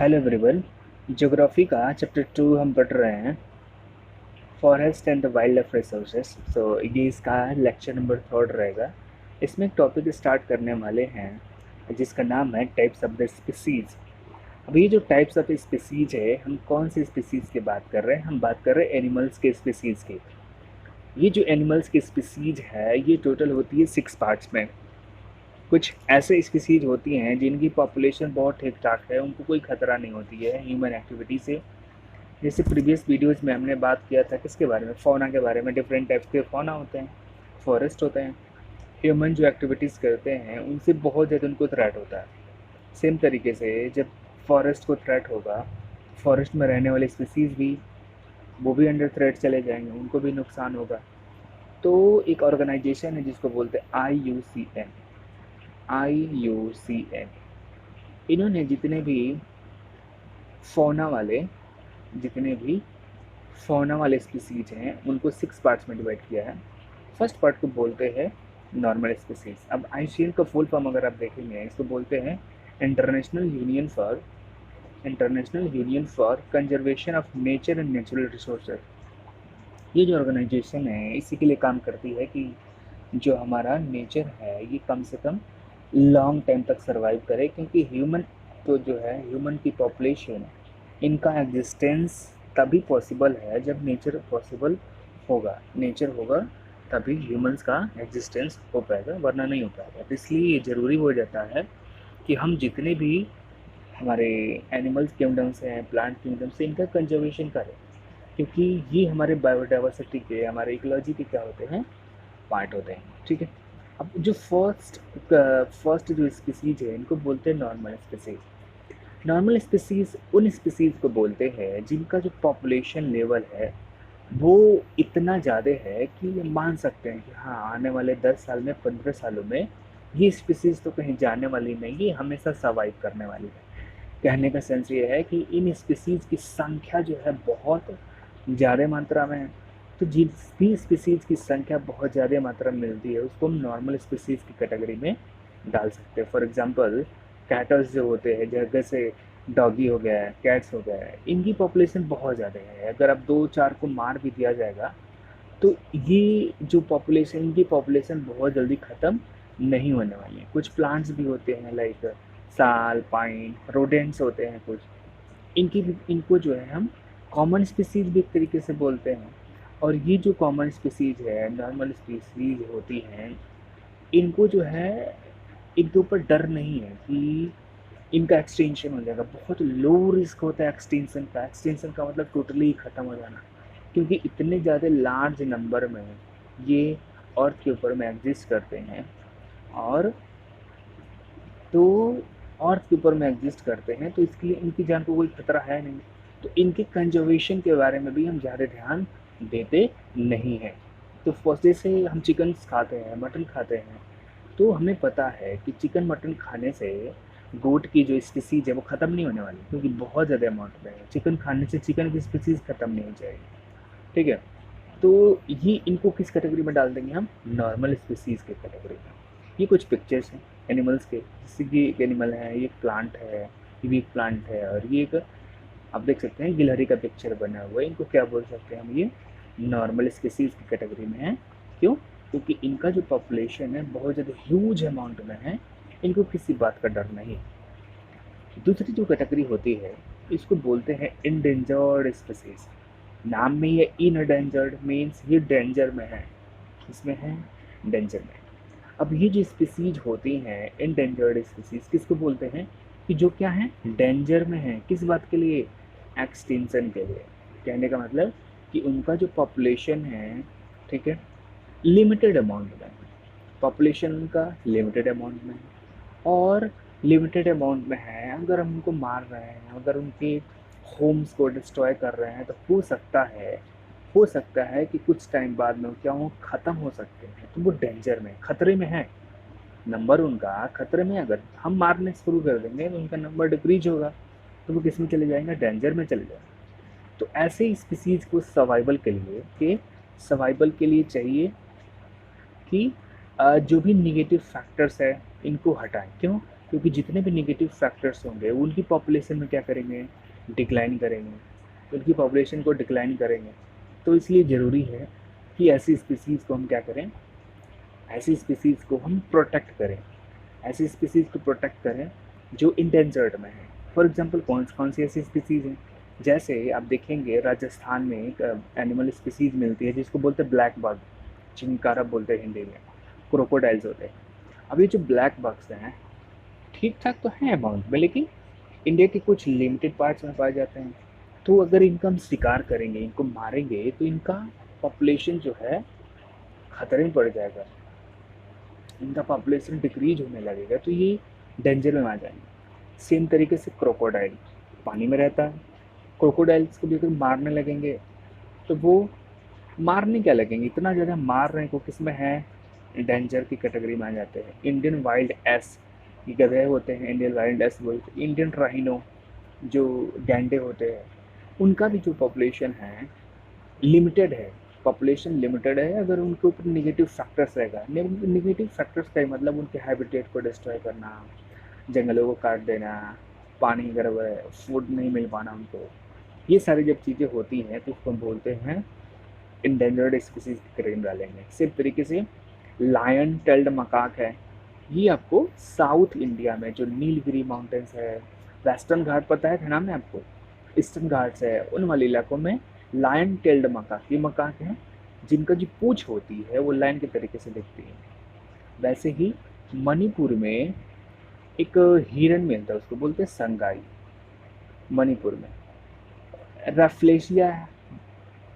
Hello everyone. Geography का chapter 2 हम पढ़ रहे हैं, forest and the wildlife resources. So ये इसका लेक्चर नंबर 3 रहेगा। इसमें एक टॉपिक स्टार्ट करने वाले हैं जिसका नाम है टाइप्स ऑफ द स्पीसीज। अब ये जो टाइप्स ऑफ स्पीसीज है, हम कौन सी स्पीसीज की बात कर रहे हैं? हम बात कर रहे हैं एनिमल्स के स्पीसीज की। ये जो एनिमल्स की स्पीसीज है, ये टोटल होती है 6 पार्ट्स में। कुछ ऐसे स्पीसीज होती हैं जिनकी पॉपुलेशन बहुत ठीक ठाक है, उनको कोई खतरा नहीं होती है ह्यूमन एक्टिविटी से। जैसे प्रीवियस वीडियोज़ में हमने बात किया था किसके बारे में, फ़ौना के बारे में। डिफरेंट टाइप्स के फ़ौना होते हैं, फॉरेस्ट होते हैं। ह्यूमन जो एक्टिविटीज़ करते हैं उनसे बहुत ज़्यादा उनको थ्रेट होता है। सेम तरीके से जब फॉरेस्ट को थ्रेट होगा, फॉरेस्ट में रहने वाले स्पीसीज़ भी वो भी अंडर थ्रेट चले जाएंगे, उनको भी नुकसान होगा। तो एक ऑर्गेनाइजेशन है जिसको बोलते हैं IUCN। IUCN इन्होंने जितने भी फ़ौना वाले स्पीसीज हैं उनको 6 पार्ट्स में डिवाइड किया है। फर्स्ट पार्ट को बोलते हैं नॉर्मल स्पीसीज। अब IUCN का फुल फॉर्म अगर आप देखेंगे, इसको बोलते हैं international union for conservation of nature and natural resources. ये जो ऑर्गेनाइजेशन है इसी के लिए काम करती है कि जो हमारा नेचर है ये कम से कम लॉन्ग टाइम तक सर्वाइव करे, क्योंकि ह्यूमन की पॉपुलेशन, इनका एग्जिस्टेंस तभी पॉसिबल है जब नेचर होगा तभी ह्यूमंस का एग्जिस्टेंस हो पाएगा, वरना नहीं हो पाएगा। तो इसलिए ये ज़रूरी हो जाता है कि हम जितने भी हमारे एनिमल्स किंगडम्स हैं, प्लांट किंगडम्स से, इनका कंजर्वेशन करें, क्योंकि ये हमारे बायोडाइवर्सिटी के, हमारे इकोलॉजी के क्या होते हैं, पार्ट होते हैं। ठीक है। अब जो फर्स्ट जो स्पीसीज है इनको बोलते हैं नॉर्मल स्पीसीज। नॉर्मल स्पीसीज उन स्पीसीज को बोलते हैं जिनका जो पॉपुलेशन लेवल है वो इतना ज़्यादा है कि ये मान सकते हैं कि हाँ, आने वाले 10 साल में, 15 सालों में ये स्पीसीज तो कहीं जाने वाली नहीं, ये हमेशा सर्वाइव करने वाली है। कहने का सेंस ये है कि इन स्पीसीज की संख्या जो है बहुत ज़्यादा मात्रा में है। तो जिस भी स्पीसीज की संख्या बहुत ज़्यादा मात्रा में मिलती है उसको हम नॉर्मल स्पीसीज की कैटेगरी में डाल सकते हैं। फॉर एग्जांपल कैटल्स जो होते हैं, जैसे डॉगी हो गया है, कैट्स हो गया है, इनकी पॉपुलेशन बहुत ज़्यादा है। अगर अब 2-4 को मार भी दिया जाएगा तो ये जो पॉपुलेशन, इनकी पॉपुलेशन बहुत जल्दी ख़त्म नहीं होने वाली है। कुछ प्लांट्स भी होते हैं लाइक साल, पाइन, रोडेंट्स होते हैं कुछ, इनको जो है हम कॉमन स्पीसीज भी एक तरीके से बोलते हैं। और ये जो कॉमन स्पीसीज है, नॉर्मल स्पीसीज होती हैं, इनको जो है, इनके ऊपर डर नहीं है कि इनका एक्सटेंशन हो जाएगा। बहुत लो रिस्क होता है एक्सटेंशन का मतलब टोटली ख़त्म हो जाना, क्योंकि इतने ज़्यादा लार्ज नंबर में ये अर्थ के ऊपर में एग्जिस्ट करते हैं। और तो अर्थ के ऊपर में एग्जिस्ट करते हैं, तो इसके लिए इनकी जान को कोई खतरा है नहीं। तो इनके कंजर्वेशन के बारे में भी हम ज़्यादा ध्यान देते नहीं हैं। तो फर्स्ट जैसे हम चिकन खाते हैं, मटन खाते हैं, तो हमें पता है कि चिकन मटन खाने से गोट की जो स्पीसीज है वो ख़त्म नहीं होने वाली, क्योंकि बहुत ज़्यादा अमाउंट में है। चिकन खाने से चिकन की स्पीसीज ख़त्म नहीं हो जाएगी। ठीक है। तो ये इनको किस कैटेगरी में डाल देंगे हम? नॉर्मल स्पीसीज के कैटेगरी में। ये कुछ पिक्चर्स हैं एनिमल्स के, जैसे कि एक एनिमल है, ये एक प्लांट है, ये भी एक प्लांट है, और ये एक, आप देख सकते हैं गिलहरी का पिक्चर बना हुआ है। इनको क्या बोल सकते हैं हम? ये नॉर्मल स्पीसीज की कैटेगरी में है। क्यों? क्योंकि इनका जो पॉपुलेशन है बहुत ज़्यादा ह्यूज अमाउंट में है, इनको किसी बात का डर नहीं। दूसरी जो कैटेगरी होती है इसको बोलते हैं इंडेंजर्ड स्पीसीज। नाम में ये इन डेंजर्ड मीन्स ये डेंजर में है। इसमें है डेंजर में। अब ये जो स्पीसीज होती हैं इंडेंजर्ड स्पीसीज, किसको बोलते हैं? कि जो क्या है, डेंजर में है। किस बात के लिए? एक्सटिंक्शन के लिए। कहने का मतलब कि उनका जो पॉपुलेशन है, ठीक है, लिमिटेड अमाउंट में, पॉपुलेशन का लिमिटेड अमाउंट में, और लिमिटेड अमाउंट में है। अगर हम उनको मार रहे हैं, अगर उनके होम्स को डिस्ट्रॉय कर रहे हैं, तो हो सकता है कि कुछ टाइम बाद में क्या हो, ख़त्म हो सकते हैं। तो वो डेंजर में, खतरे में है, नंबर उनका खतरे में। अगर हम मारने शुरू कर देंगे तो उनका नंबर डिक्रीज होगा, तो वो किस में चले जाएंगे? डेंजर में चले जाएंगे। तो ऐसे स्पीसीज को सर्वाइवल के लिए चाहिए कि जो भी निगेटिव फैक्टर्स है इनको हटाएं। क्यों? क्योंकि जितने भी नेगेटिव फैक्टर्स होंगे उनकी पॉपुलेशन में क्या करेंगे, डिक्लाइन करेंगे, उनकी पॉपुलेशन को डिक्लाइन करेंगे। तो इसलिए ज़रूरी है कि ऐसी स्पीसीज़ को हम क्या करें, ऐसी स्पीसीज़ को हम प्रोटेक्ट करें, ऐसी स्पीसीज़ को प्रोटेक्ट करें जो इंडेंजर्ड में है। फॉर एग्जांपल कौन सी ऐसी स्पीसीज़ हैं, जैसे आप देखेंगे राजस्थान में एक एनिमल स्पीसीज़ मिलती है जिसको बोलते हैं ब्लैक बग, चिंकारा बोलते हैं हिंदी में, क्रोकोडाइल्स होते हैं। अब ये जो ब्लैक बग्स हैं ठीक ठाक तो हैं अमाउंट में, लेकिन इंडिया के कुछ लिमिटेड पार्ट्स में पाए जाते हैं। तो अगर इनका हम शिकार करेंगे, इनको मारेंगे, तो इनका पॉपुलेशन जो है खतरे में पड़ जाएगा, इनका पॉपुलेशन डिक्रीज होने लगेगा, तो ये डेंजर में आ जाएंगे। सेम तरीके से क्रोकोडाइल पानी में रहता है, क्रोकोडाइल्स को भी अगर मारने लगेंगे तो वो मारने क्या लगेंगे, इतना ज़्यादा मार रहे हैं, को किस में है, डेंजर की कैटेगरी में आ जाते हैं। इंडियन वाइल्ड एस, ये गधे होते हैं, इंडियन वाइल्ड एस बोलते हैं। इंडियन राइनो, जो गैंडे होते हैं, उनका भी जो पॉपुलेशन है लिमिटेड है, पॉपुलेशन लिमिटेड है। अगर उनके ऊपर नेगेटिव फैक्टर्स रहेगा, नेगेटिव फैक्टर्स का मतलब उनके हैबिटेट को डिस्ट्रॉय करना, जंगलों को काट देना, पानी अगर फूड नहीं मिल पाना उनको, ये सारी जब चीज़ें होती हैं तो उसको हम बोलते हैं इंडेंजर्ड स्पीसीज की कैटेगरी में डालेंगे। सिर्फ तरीके से लायन टेल्ड मकाक है, ये आपको साउथ इंडिया में जो नीलगिरी माउंटेन्स है, वेस्टर्न घाट पता है नाम है आपको, ईस्टर्न घाट्स है, उन वाले इलाकों में लायन टेल्ड मकाक, ये मकाक हैं जिनका जो पूंछ होती है वो लायन के तरीके से दिखती है। वैसे ही मणिपुर में एक हिरन मिलता है, उसको बोलते हैं संगाई, मणिपुर में। रफलेशिया,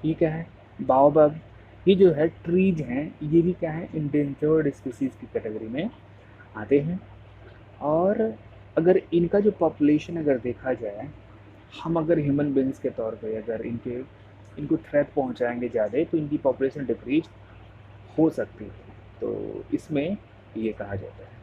ये क्या है, बाओबब, ये जो है ट्रीज हैं, ये भी क्या है, इंडेंजर्ड स्पीसीज की कैटेगरी में आते हैं। और अगर इनका जो पॉपुलेशन अगर देखा जाए, हम अगर ह्यूमन बींग्स के तौर पे अगर इनको थ्रेट पहुंचाएंगे ज़्यादा, तो इनकी पॉपुलेशन डिक्रीज हो सकती है। तो इसमें ये कहा जाता है।